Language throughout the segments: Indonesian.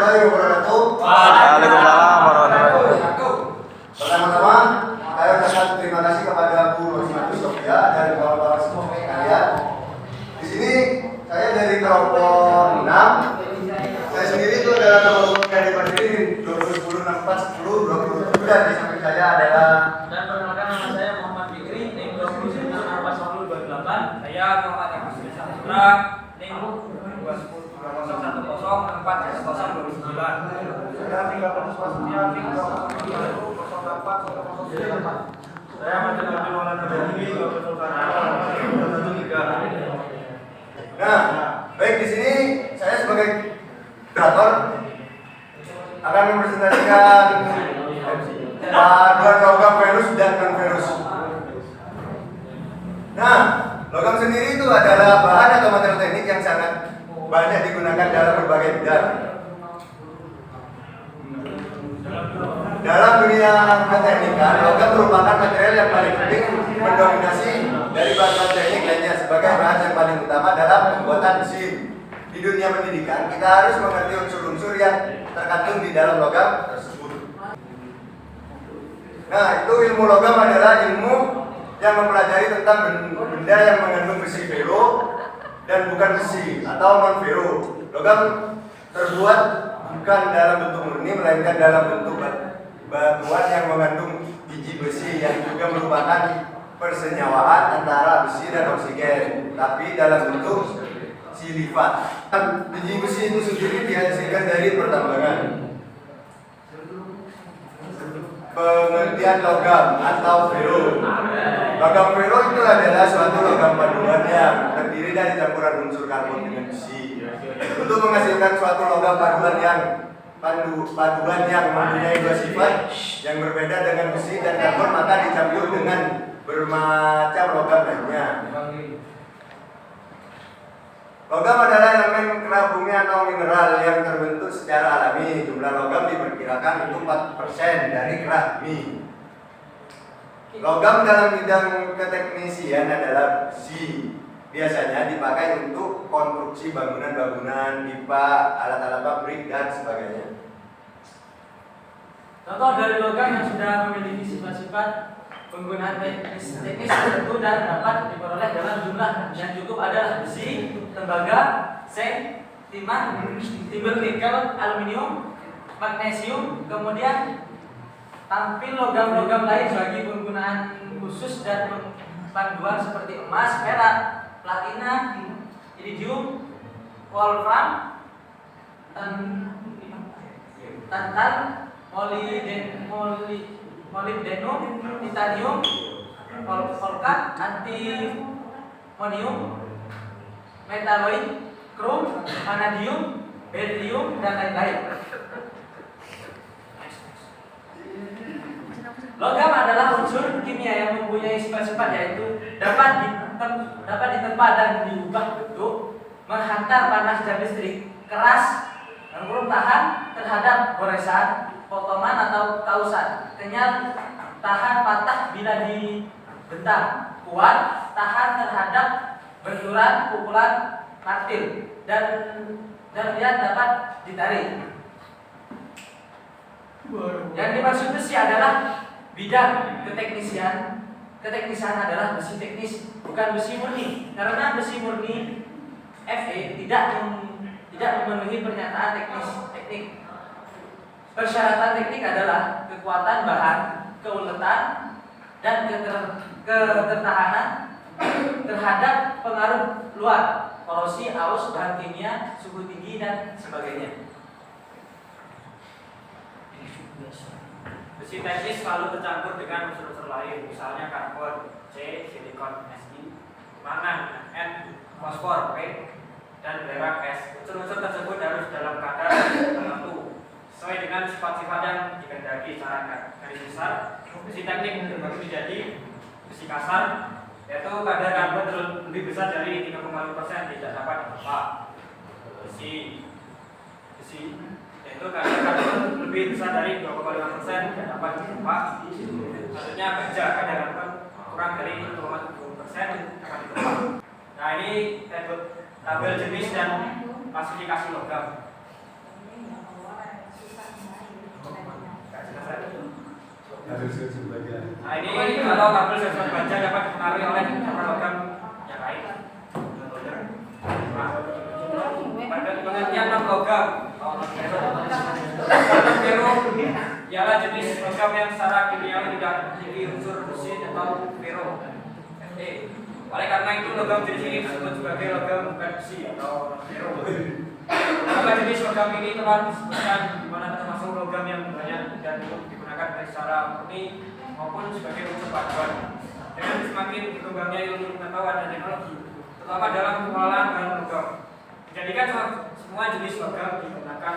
warahmatullahi wabarakatuh. Waalaikumsalam warahmatullahi wabarakatuh. Pertama-tama, saya ucapkan terima kasih kepada Bu Rosimatu Sofia dan kawan-kawan semua kalian. Di sini saya dari kelompok 6. Saya sendiri itu adalah kelompok dari berdiri 2010 64 10 27 dan di samping saya adalah Dan perkenalkan nama saya Muhammad Fikri, NIM 29 Saya Muhammad Agus Putra, NIM 201010041009. saya tinggal Setia NIM 0404. Saya Ahmad Abdul Maulana Bajimi 2013. Nah, baik di sini saya sebagai moderator akan mempresentasikan paduan logam ferus dan non ferus. Nah, logam sendiri itu adalah bahan atau material teknik yang sangat banyak digunakan dalam berbagai bidang. Dalam dunia teknikan, logam merupakan material yang paling penting mendominasi dari bahan teknik lainnya sebagai bahan yang paling utama dalam pembuatan mesin. Di dunia pendidikan, kita harus mengerti unsur-unsur yang terkandung di dalam logam tersebut. Nah, itu ilmu logam adalah ilmu yang mempelajari tentang benda yang mengandung besi ferro dan bukan besi atau non ferro. Logam terbuat bukan dalam bentuk murni melainkan dalam bentuk batuan yang mengandung biji besi yang juga merupakan persenyawaan antara besi dan oksigen, tapi dalam bentuk silifat. Biji besi itu sendiri dihasilkan dari pertambangan. Pengertian logam atau ferro. Logam ferro itu adalah suatu logam paduan yang terdiri dari campuran unsur karbon dengan besi. Untuk menghasilkan suatu logam paduan yang mempunyai dua sifat yang berbeda dengan besi dan karbon, maka dicampur dengan bermacam logam lainnya. Logam adalah elemen kena bumi atau mineral yang terbentuk secara alami. Jumlah logam diperkirakan itu 4% dari kena bumi. Logam dalam bidang keteknisian adalah besi. Biasanya dipakai untuk konstruksi bangunan-bangunan, pipa, alat-alat pabrik, dan sebagainya. Contoh dari logam yang sudah memiliki sifat-sifat penggunaan teknis tertentu dan dapat diperoleh dalam jumlah yang cukup adalah besi, tembaga, seng, timah, timbel nikel, aluminium, magnesium. Kemudian tampil logam-logam lain bagi penggunaan khusus dan panduan seperti emas, perak, platina, iridium, wolfram, tantal, molybdenum, titanium, volkat, antimonium, metaloid, krom, vanadium, beryllium, dan lain-lain. Logam adalah unsur kimia yang mempunyai sifat-sifat yaitu dapat ditempa dan diubah bentuk, menghantar panas dan listrik, keras, tahan terhadap goresan, potongan atau kausan, kenyal, tahan patah bila dibentang, kuat, tahan terhadap benturan, pukulan, martil, dan lihat dapat ditarik. Yang dimaksud besi adalah bidang keteknisian. Keteknisan adalah besi teknis, bukan besi murni. Karena besi murni Fe tidak memenuhi pernyataan teknik. Persyaratan teknik adalah kekuatan bahan, keuletan, dan ketertahanan terhadap pengaruh luar, korosi, aus, bahan kimia, suhu tinggi, dan sebagainya. Besi teknis selalu tercampur dengan unsur-unsur lain, misalnya karbon C, silikon Si, mangan N, fosfor P, dan belerang S. Unsur-unsur tersebut harus dalam kadar tertentu sesuai dengan sifat-sifat yang dikehendaki. Cara garis besar, besi teknik terbagi menjadi besi kasar, yaitu kadar karbon lebih besar dari 3,5% tidak dapat ditempa. Besi yaitu kadar karbon lebih besar dari 2,5% tidak dapat ditempa. Selanjutnya baja, kadar karbon kurang dari 2,7% dapat ditempa. Nah, ini tabel jenis dan klasifikasi logam. Nah ini kalau kabel sensor baja dapat dipengaruhi oleh warna logam yang lain. Nah, pada pengertian non logam, non-ferro ialah jenis logam yang secara kimiawi tidak memiliki unsur besi atau ferro. Oleh karena itu logam jenis ini disebut sebagai logam bukan besi atau ferro. Beberapa jenis logam ini telah disebutkan di mana termasuk logam yang banyak dan digunakan baik secara murni maupun sebagai unsur paduan. Dengan semakin berkembangnya ilmu pengetahuan dan teknologi, terutama dalam pengelolaan bahan logam, menjadikan semua jenis logam digunakan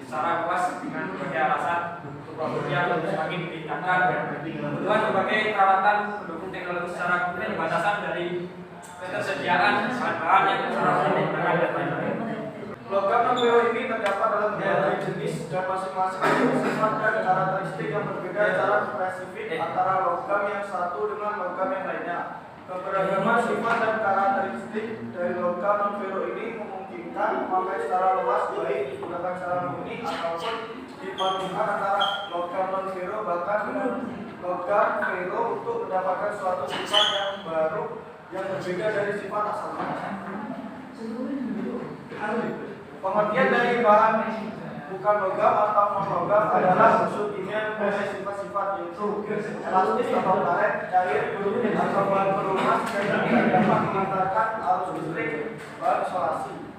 secara luas dengan berbagai alasan yang semakin ditingkatkan dan kebutuhan berbagai peralatan pendukung teknologi secara kemudian batasan dari ketersediaan bahan-bahan yang secara menggunakan dan lain-lain. Logam non-ferro ini terdapat dalam berbagai jenis dan masing-masing memiliki sifat dan karakteristik yang berbeda secara spesifik antara logam yang satu dengan logam yang lainnya. Keberagaman sifat dan karakteristik dari logam non-ferro ini memungkinkan memakai secara luas baik digunakan secara murni ataupun dipadukan antara logam non-ferro bahkan dengan logam ferro untuk mendapatkan suatu sifat yang baru yang berbeda dari sifat asalnya. Pengertian dari bahan bukan logam atau non logam adalah unsur kimia mempunyai sifat-sifat yaitu elastis atau karet, cair, atau bahan pelumas sehingga tidak dapat mengantarkan arus listrik, bahan isolasi,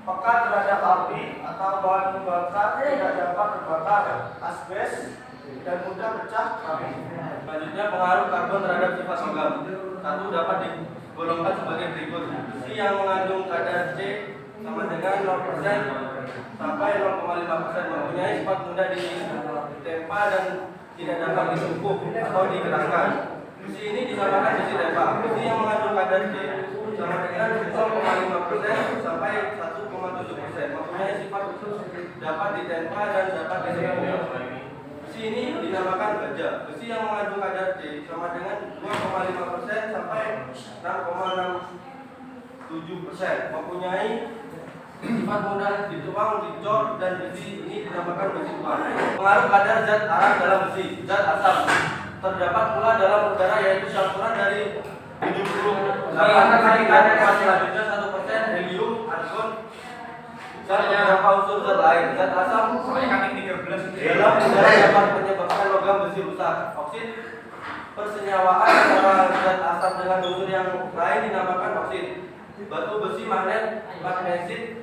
peka terhadap api atau bahan pembakar tidak dapat terbakar, asbes dan mudah pecah keramik. Selanjutnya pengaruh karbon terhadap sifat logam. Satu dapat digolongkan sebagai berikut. Besi yang mengandung kadar C sama dengan 0% sampai 0,5% mempunyai sifat mudah ditempa dan tidak dapat ditumpuk atau digerakkan. Besi ini disamakan besi tempa. Besi yang mengandung kadar C sama dengan 0,5% sampai 1,7% mempunyai sifat dapat ditempa dan dapat ditumpuk. Besi ini dinamakan baja. Besi yang mengandung kadar C sama dengan 2,5% sampai 6,67% mempunyai sifat mudah dituang, dicor, dan besi ini dinamakan besi tuang. Pengaruh kadar zat arang dalam besi, zat asam terdapat pula dalam udara yaitu campuran dari 78 kali kadar selanjutnya 1% helium, argon, dan beberapa unsur zat lain. Zat asam dalam udara dapat menyebabkan logam besi rusak. Oksid persenyawaan antara zat asam dengan unsur yang lain dinamakan oksid. Batu besi magnet magnesit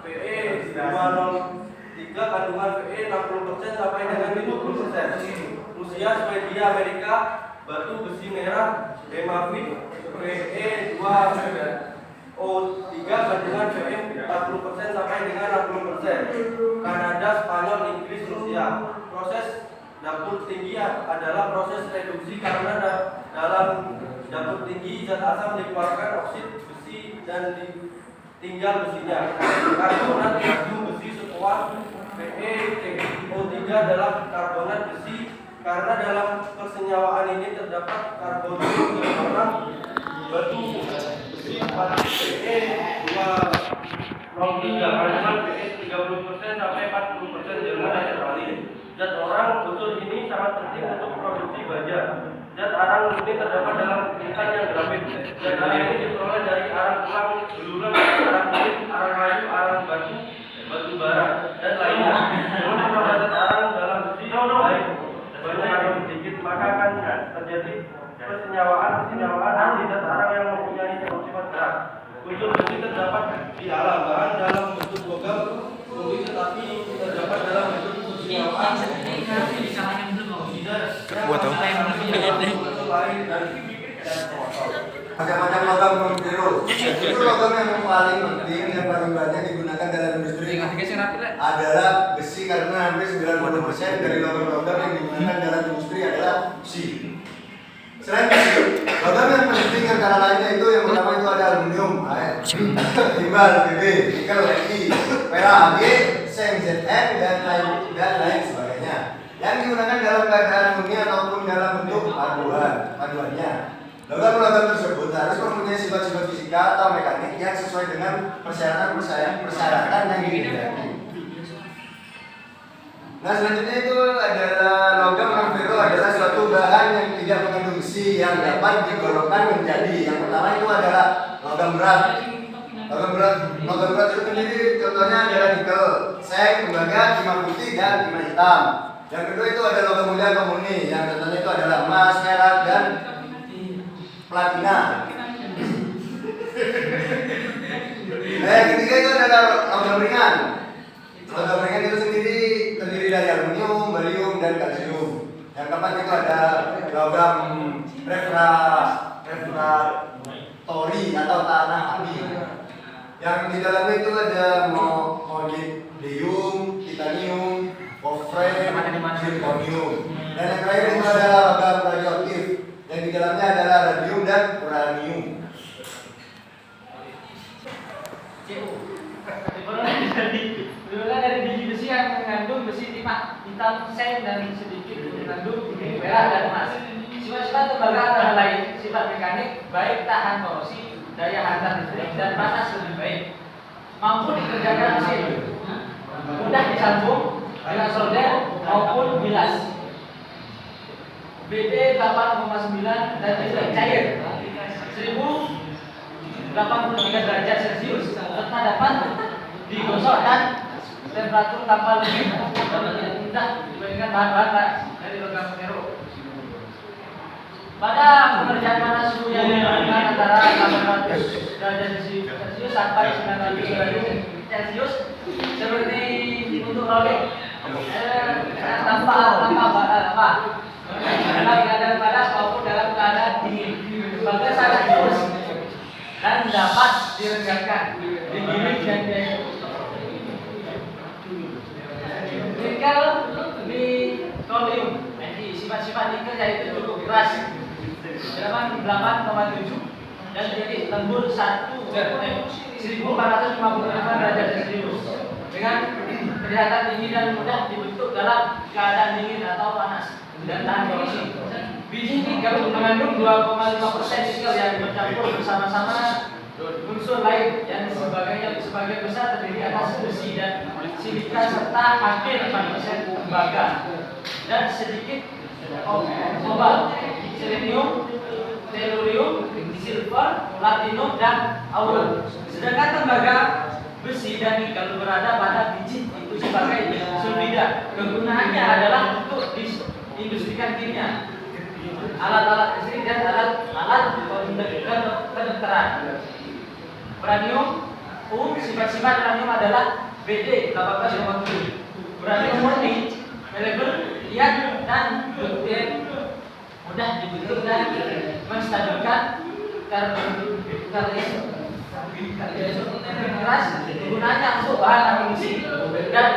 Fe203 kandungan Fe 60% sampai dengan 70%. Rusia, Swedia, Amerika, batu besi merah hemafit Fe2O3 kandungan Fe 40% sampai dengan 60%. Kanada, Spanyol, Inggris, Rusia. Proses dapur tinggi adalah proses reduksi karena dalam dapur tinggi zat asam dikeluarkan oksid besi dan tinggal besinya. Karbonat batu besi sekuat FeCO3 adalah karbonat besi karena dalam persenyawaan ini terdapat karbonat orang batu besi Fe2O3 kandungan Fe 30% sampai 40% Jerman dan Australia. Zat orang unsur ini sangat penting untuk produksi baja. Zat arang ini terdapat dalam intan yang grafit. Zat arang ini diperoleh dari arang tulang, belulang, arang kulit, arang kayu, arang batu, batu bara, dan lainnya. Namun apabila zat arang dalam besi baik banyak atau sedikit maka akan terjadi persenyawaan dari zat arang yang mempunyai sifat berat. Unsur besi terdapat di alam bahan dalam bentuk logam, mungkin tetapi terdapat dalam bentuk persenyawaan. Buat tahu. Macam-macam logam non-ferro. Itu logam yang paling penting dan paling banyak digunakan dalam industri adalah besi karena hampir 90% dari logam-logam yang digunakan dalam industri adalah besi. Selain besi, logam yang penting antara lainnya itu yang pertama itu ada aluminium, timbal, BB, nikel, Ni, perak, Ag, seng, Zn dan lain sebagainya. Yang digunakan dalam keadaan murni ataupun dalam bentuk paduannya. Logam-logam tersebut harus mempunyai sifat-sifat fisika atau mekanik yang sesuai dengan persyaratan yang dimiliki. Nah, selanjutnya itu adalah suatu bahan yang tidak mengandung besi yang dapat digolongkan menjadi. Yang pertama itu adalah logam berat. Logam berat itu sendiri contohnya adalah nikel, seng, tembaga, timah putih dan timah hitam. Yang kedua itu ada logam mulia atau murni. Yang contohnya itu adalah emas, perak dan platina. Yang ketiga itu adalah logam ringan. Logam ringan itu sendiri terdiri dari aluminium, barium, dan kalsium. Yang keempat itu ada logam refraktori atau tanah api. Yang di dalamnya itu ada molybdenum, titanium, wolfram, zirconium. Dan yang terakhir itu adalah logam radioaktif. Yang di dalamnya adalah radium dan uranium. Dimulai dari biji besi yang mengandung besi timah, hitam, seng, dan sedikit mengandung perak dan emas. Sifat-sifat tembaga antara lain sifat mekanik, baik tahan korosi, daya hantar listrik, dan panas lebih baik. Mampu dikerjakan mesin, mudah disambung dengan solder maupun bilas. BD 8,9 dan tidak cair 1083 derajat Celcius serta dapat digosok dan temperatur tanpa lebih dan lebih mudah dibandingkan bahan-bahan dari logam ferro. Pada pengerjaan panas suhu yang dilakukan antara 800 derajat Celcius sampai 900 derajat Celcius seperti untuk rolling tanpa dalam keadaan panas maupun dalam keadaan dingin, maka sangat halus dan dapat diregangkan, digiling dan nikel nitonium. Sifat-sifat nikel yaitu cukup keras 8,7 dan jadi lembut 1455 derajat Celcius dengan kelihatan dingin dan mudah dibentuk dalam keadaan dingin atau panas dan tahan korosi. Biji nikel mengandung 2,5% nikel yang bercampur bersama-sama unsur lain yang sebagian besar terdiri atas besi dan silika serta hampir 4% tembaga dan sedikit kobalt, selenium, tellurium, silver, platinum, dan aurum. Sedangkan tembaga, besi, dan nikel berada pada biji itu sebagai sulfida. Kegunaannya adalah untuk industrikan kimia, alat-alat listrik dan alat kedokteran. Uranium, sifat-sifat uranium adalah BD 18,7. Uranium murni, malleable, liat dan mudah dibentuk dan menstabilkan keras. Gunanya untuk bahan amunisi dan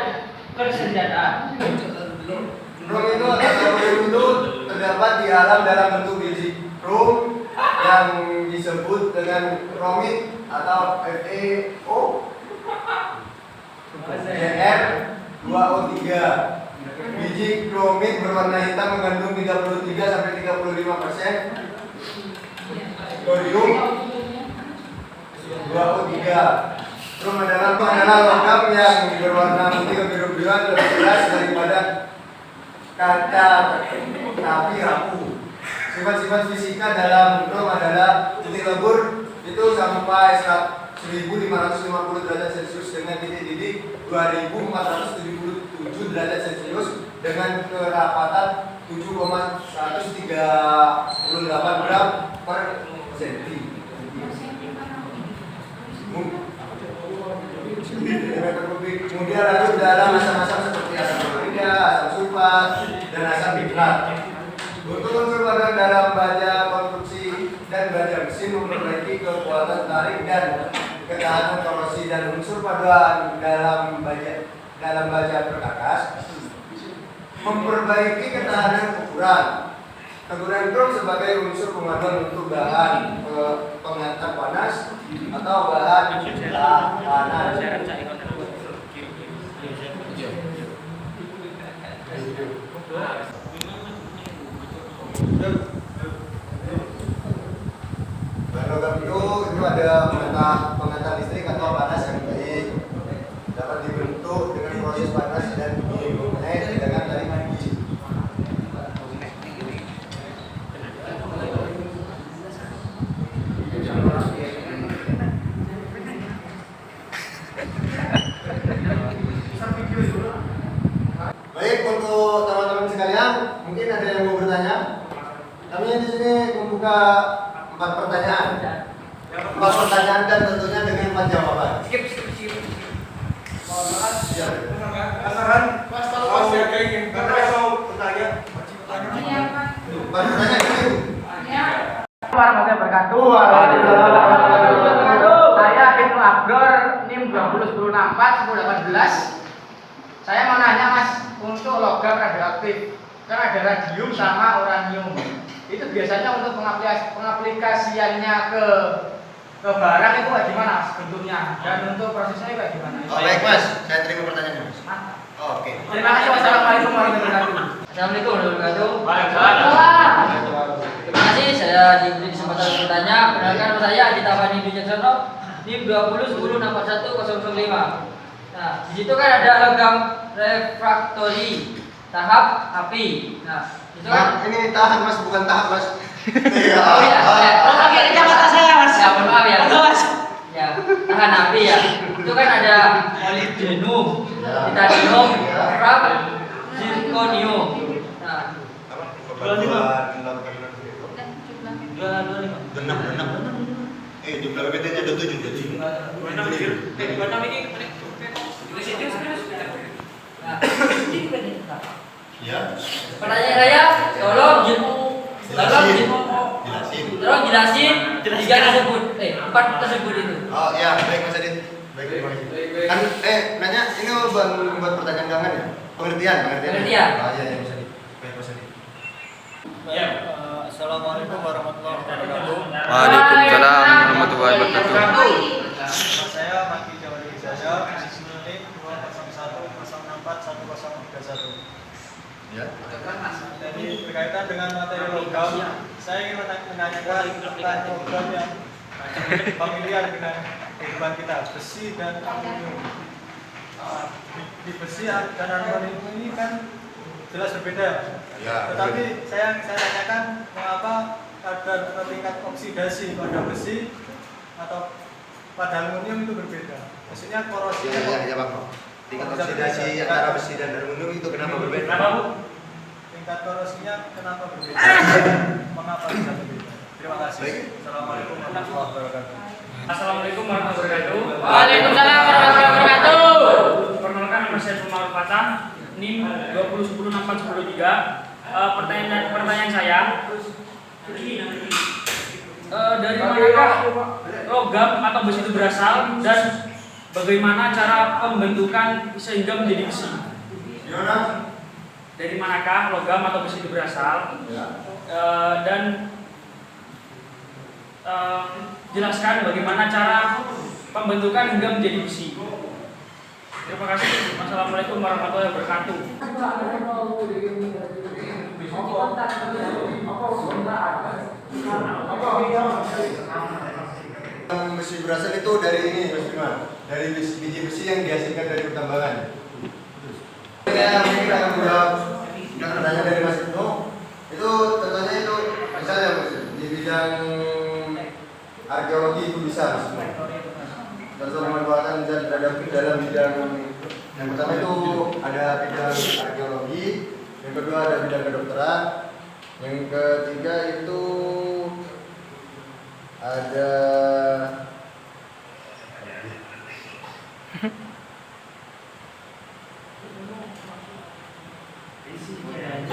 persenjataan. Krom itu terdapat di alam dalam bentuk biji krom yang disebut dengan kromit atau FeO Gr2O3. Biji kromit berwarna hitam mengandung 33 sampai 35% thorium 2O3. Krom adalah logam yang berwarna putih kebiru-biruan lebih jelas daripada kaca tapi rapuh. Sifat-sifat fisika dalam krom adalah titik lebur itu sampai 1550 derajat Celcius dengan titik-titik 2477 derajat Celcius dengan kerapatan 7,138 gram per senti. Kemudian lalu dalam asam-asam seperti asam klorida, asam sulfat, dan asam nitrat. Untuk unsur paduan dalam baja konstruksi dan baja mesin memperbaiki kekuatan tarik dan ketahanan korosi, dan unsur paduan dalam baja perkakas memperbaiki ketahanan ukuran. Kegunaan krom sebagai unsur pemaduan untuk bahan penghantar panas atau bahan tahanan. Bahan logam itu ada penghantar listrik atau panas yang baik, dapat dibentuk dengan proses panas dan dingin dengan dari biji. membuka 4 pertanyaan. 4 pertanyaan dan tentunya dengan 4 jawaban. Skip. Ya. Pasangan mau kayak mau bertanya. 4 pertanyaan itu. Warahmatullahi wabarakatuh. Saya Ibnu Abdur, NIM 201064 1018. Saya mau nanya Mas, untuk logam radioaktif, kan ada radium sama uranium. Itu biasanya untuk pengaplikasiannya ke barang itu kayak gimana Mas bentuknya? Dan untuk prosesnya kayak gimana? Oh, baik Mas, saya terima pertanyaannya Mas. Mantap. Oh, oke. Terima kasih. Wassalamualaikum warahmatullahi wabarakatuh. Assalamualaikum warahmatullahi wabarakatuh. Waalaikumsalam. Terima kasih saya diberi kesempatan bertanya. Perkenalkan saya Adi Tafani Wijaksono, NIM 20106105. Nah, di situ kan ada logam refraktori tahap api. Nah, itu kan Ini tahan Mas, bukan tahap Mas. Iya. oh ya, Oke, kacamata saya Mas. ya mohon maaf ya. Mas. Ya, tahan api ya. Itu kan ada molybdenum, titanium, frak, zirconium. Nah, Jumlah PPT-nya ada 7 jadi. nah, Ya. pertanyaan saya, tolong jelasin 3 tersebut, 4 tersebut itu. Oh ya, baik Mas Adit. Baik, terima kasih. Kan nanya ini buat pertanyaan gangan ya? Pengertian. Pengertian. Oh iya ya Mas Adit. Baik Mas Adit. Assalamualaikum warahmatullahi wabarakatuh. Waalaikumsalam warahmatullahi wabarakatuh. Saya Maki Jawadi Wijaya, NIM 201064131. Ya. Jadi berkaitan dengan materi logam, saya ingin menanyakan tentang logam yang familiar dengan kehidupan kita, besi dan aluminium. Di besi dan aluminium ini kan jelas berbeda ya, Mas. Ya, Tetapi saya tanyakan mengapa ada tingkat oksidasi pada besi atau pada aluminium itu berbeda. Maksudnya korosinya Ya Bang. Tingkat oksidasi antara besi dan aluminium itu kenapa berbeda? Kenapa Bu? tingkat korosinya kenapa berbeda? Mengapa bisa berbeda? Terima kasih. Baik. Assalamualaikum warahmatullahi wabarakatuh. Assalamualaikum warahmatullahi wabarakatuh. Waalaikumsalam warahmatullahi wabarakatuh. Perkenalkan nama saya Umar Fatah, NIM 201064103. Pertanyaan saya, dari manakah logam atau besi itu berasal dan bagaimana cara pembentukan sehingga menjadi besi? Gimana? Dari manakah logam atau besi itu berasal? Dan jelaskan bagaimana cara pembentukan hingga menjadi besi. Terima kasih. Wassalamualaikum warahmatullahi wabarakatuh. Besi berasal itu dari ini Mas Bima, dari biji besi yang dihasilkan dari pertambangan. Ya, mungkin akan udah nanya dari Mas Ibnu, itu contohnya itu misalnya Mas, di bidang arkeologi itu bisa Mas. Contoh memanfaatkan zat radioaktif dalam bidang yang pertama itu ada bidang arkeologi, yang kedua ada bidang kedokteran, yang ketiga itu ada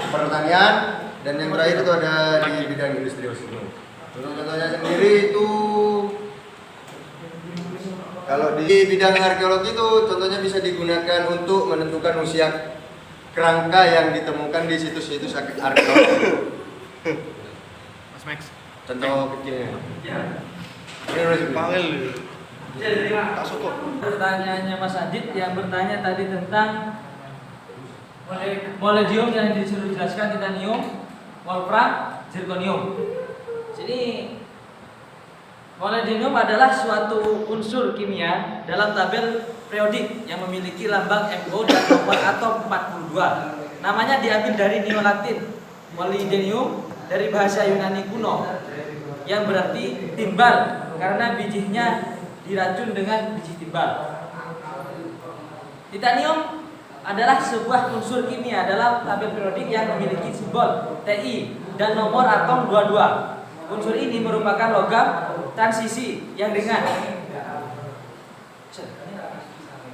pertanian, dan yang terakhir itu ada di bidang industri oksigen. Contoh-contohnya sendiri itu kalau di bidang arkeologi itu contohnya bisa digunakan untuk menentukan usia kerangka yang ditemukan di situs-situs arkeologi. Mas Max. Contoh kecilnya. Ini harus dipanggil. Pertanyaannya Mas Adit yang bertanya tadi tentang molybdenum yang disuruh jelaskan titanium, wolfram, zirconium. Jadi molybdenum adalah suatu unsur kimia dalam tabel periodik yang memiliki lambang Mo dan nomor atom 42. Namanya diambil dari Neo Latin molybdenum dari bahasa Yunani kuno yang berarti timbal karena bijinya diracun dengan biji timbal. Titanium adalah sebuah unsur kimia dalam tabel periodik yang memiliki simbol Ti dan nomor atom 22. Unsur ini merupakan logam transisi yang ringan,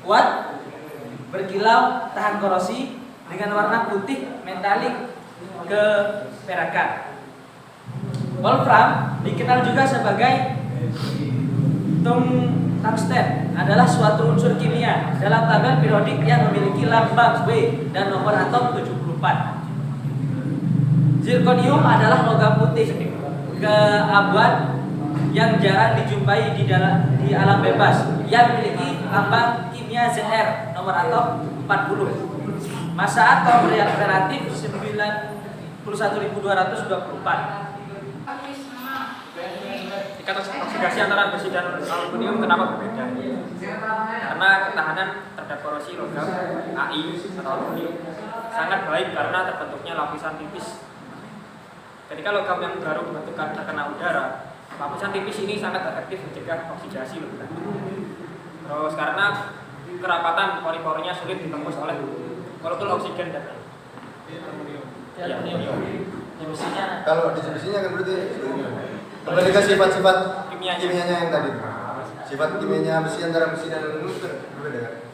kuat, berkilau, tahan korosi, dengan warna putih metalik keperakan. Wolfram dikenal juga sebagai tungsten, adalah suatu unsur kimia dalam tabel periodik yang memiliki lambang W dan nomor atom 74. Zirconium adalah logam putih keabuan yang jarang dijumpai di alam bebas, yang memiliki lambang kimia Zr, nomor atom 40. Massa atom relatif 91.224. Tingkat oksidasi antara besi dan aluminium kenapa berbeda? Karena ketahanan terhadap korosi logam Ai atau aluminium sangat baik karena terbentuknya lapisan tipis. Ketika logam yang baru dibentuk terkena udara, lapisan tipis ini sangat efektif mencegah oksidasi lebih lanjut. Terus karena kerapatan pori-porinya sulit ditembus oleh molekul oksigen dan aluminium. Kalau distribusinya kan berarti kembali ke sifat-sifat kimianya yang tadi. Sifat kimianya besi antara besi dan aluminium itu berbeda kan?